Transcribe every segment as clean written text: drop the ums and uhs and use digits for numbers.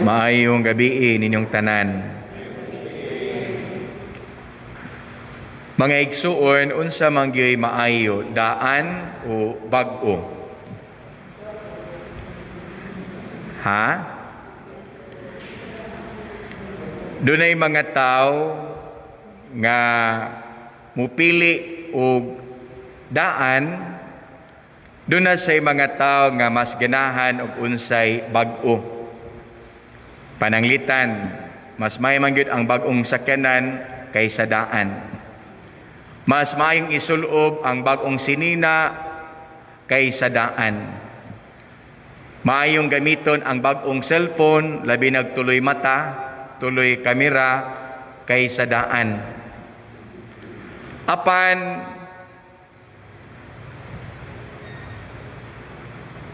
Maayong gabi ninyong tanan. Mga igsuon, unsa man gyud maayo, daan o bag-o? Ha? Dunay mga tao nga mupili og daan, doon na say mga tao nga mas ganahan og unsay bag-o. Pananglitan, mas may man gyud ang bag-ong sakyanan kaysa daan. Mas maayong isulob ang bag-ong sinina kaysa daan. Maayong gamiton ang bag-ong cellphone, labi nagtuloy mata, tuloy kamera kaysa daan. Apan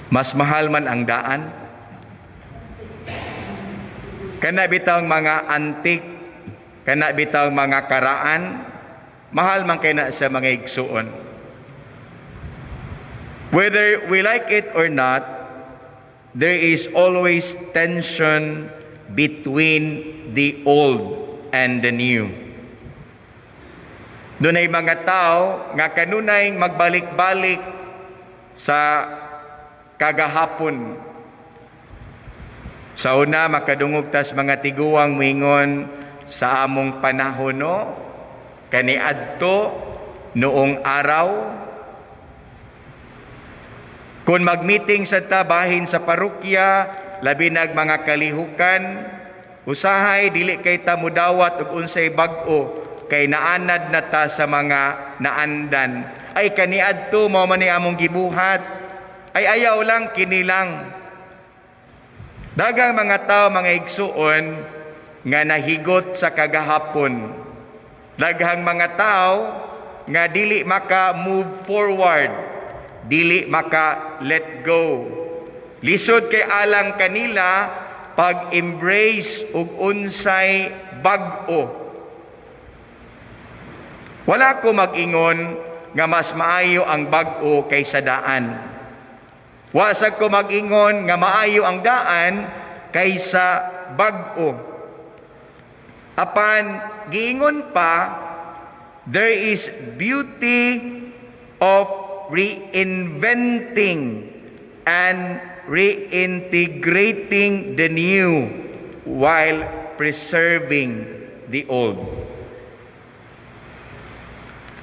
mas mahal man ang daan. Kana bitaw mga antik, kana bitaw mga karaan, mahal man kay na sa mga igsuon. Whether we like it or not, there is always tension between the old and the new. Dunay mga tao nga kanunay magbalik-balik sa kagahapon. Sa una, makadungog tas mga tiguang mingon sa among panahon, no? Kaniadto noong araw. Kung mag-meeting sa tabahin sa parokya, labi nag mga kalihukan, usahay dili kay ta mudawat og unsay bag-o kay naanad na ta sa mga naandan. Ay kaniadto mao man ni among gibuhat. Ay ayaw lang kini lang. Daghang mga tao, mga igsuon, nga nahigot sa kagahapon. Daghang mga tao nga dili maka move forward, dili maka let go. Lisod kay alang kanila pag-embrace ug unsay bag-o. Wala ko mag-ingon nga mas maayo ang bag-o kaysa daan. Wasag ko mag-ingon nga maayo ang daan kaysa bag-o. Apan giingon pa, there is beauty of reinventing and reintegrating the new while preserving the old.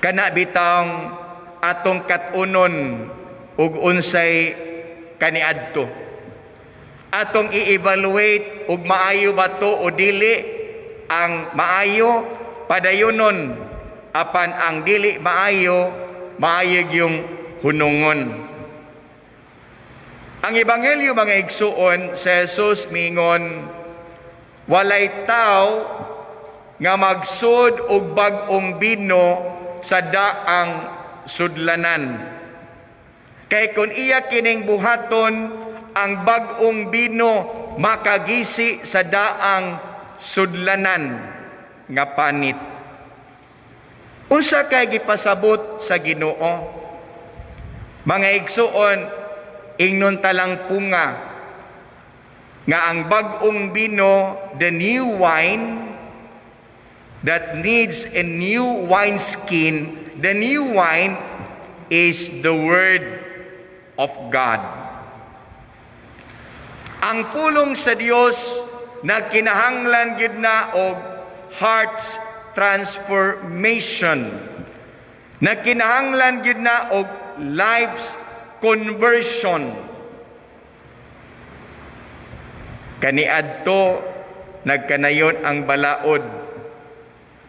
Kana bitang atong katunon ug unsay kaniadto. Atong i-evaluate ug maayo ba to o dili. Ang maayo padayunon, apan ang dili maayo yung hunungon. Ang ebanghelyo, mga igsuon, sa Jesus mingon, walay tao nga magsud og bag-ong bino sa daang sudlanan. Kay kung iya kining buhaton, ang bag-ong bino makagisi sa daang sudlanan nga panit. Unsa kay gipasabot sa Ginoo? Mga igsuon, ingnon talang punga nga ang bag-ong bino, the new wine that needs a new wineskin, the new wine is the Word of God. Ang pulong sa Dios na kinahanglan gyud na og heart's transformation, na kinahanglan gyud na og life's conversion. Kaniadto nagkanayon ang balaod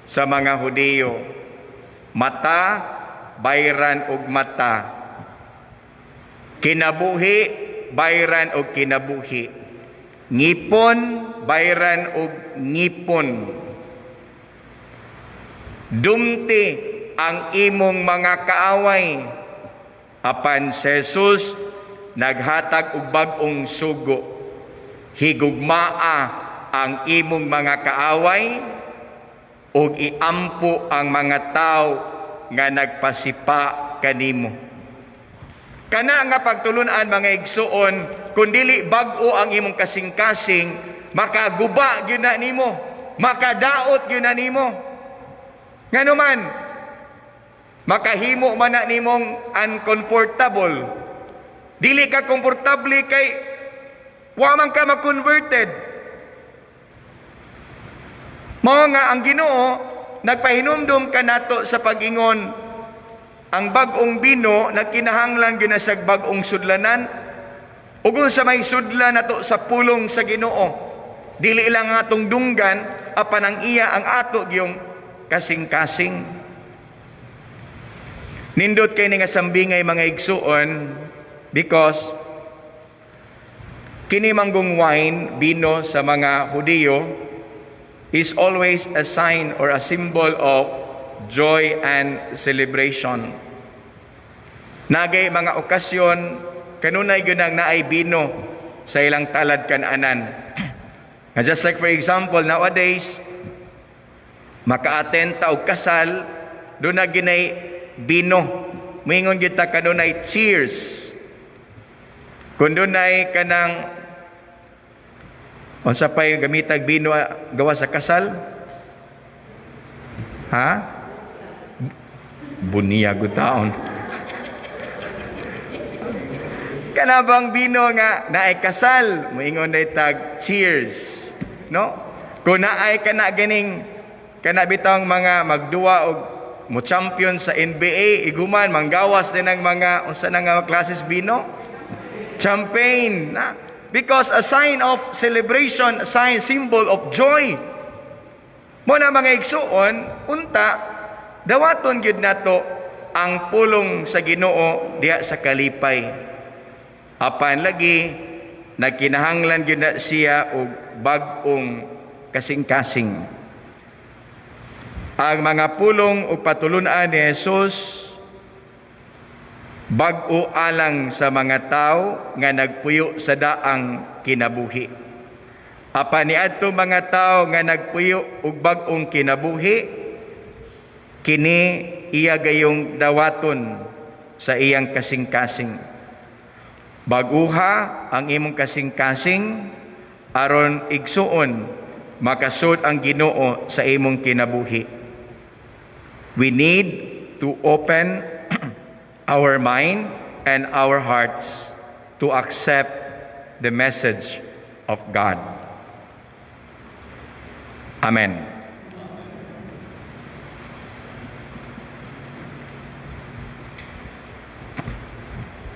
sa mga Hudiyo. Mata, bayran og mata. Kinabuhi, bayran og kinabuhi. Ngipon, bayran og ngipon. Dumti ang imong mga kaaway. Apan si Jesus naghatag og bag-ong sugo. Higugmaa ang imong mga kaaway ug iampo ang mga tao nga nagpasipa kanimo. Kana nga pagtulunan, mga igsuon, kung dili bag-o ang imong kasing-kasing, makaguba gyud na nimo, makadaot gyud na nimo. Nganuman, makahimo man na nimong uncomfortable. Dili ka komportable kay wa man ka ma-converted. Mao nga ang Ginoo nagpahinumdum kanato sa pag-ingon, ang bag-ong bino nagkinahanglan gyud na sa bag-ong sudlanan. Ug sa may sudlan nato sa pulong sa Ginoo, dili lang nga atong dunggan apan ang iya ang ato gyung kasing-kasing. Nindot kay nga sambingay mga igsuon because kini manggong wine, bino sa mga Hudiyo is always a sign or a symbol of joy and celebration. Nagay mga okasyon kanunay gyud ang naay bino sa ilang talad kan-anan. Just like for example, nowadays maka-attend ta og kasal, do na ginay bino. Moingon gyud ta kanunay cheers. Kun dunay kanang unsa pay gamitag bino gawa sa kasal? Ha? Bunia gud taon. Kanabang bino nga naay kasal, moingon day tag cheers, no? Kung naay kana ganing kana bitang mga magduwa og mo champion sa NBA, iguman manggawas din ang mga unsa na nga klases bino? Champagne, na? Because a sign of celebration, a sign, symbol of joy. Mo na mga igsuon, unta dawaton gyud nato ang pulong sa Ginoo diha sa kalipay. Apan lagi nagkinahanglan gyud na siya og bag-ong kasing-kasing. Ang mga pulong o patulunan ni Jesus bag-o alang sa mga tao nga nagpuyo sa daang kinabuhi. Apan niadto mga tao nga nagpuyo og bag-ong kinabuhi, kini iya gayong dawaton sa iyang kasing-kasing. Baguha ang imong kasing-kasing aron igsuon makasud ang Ginoo sa imong kinabuhi. We need to open our mind and our hearts to accept the message of God. Amen.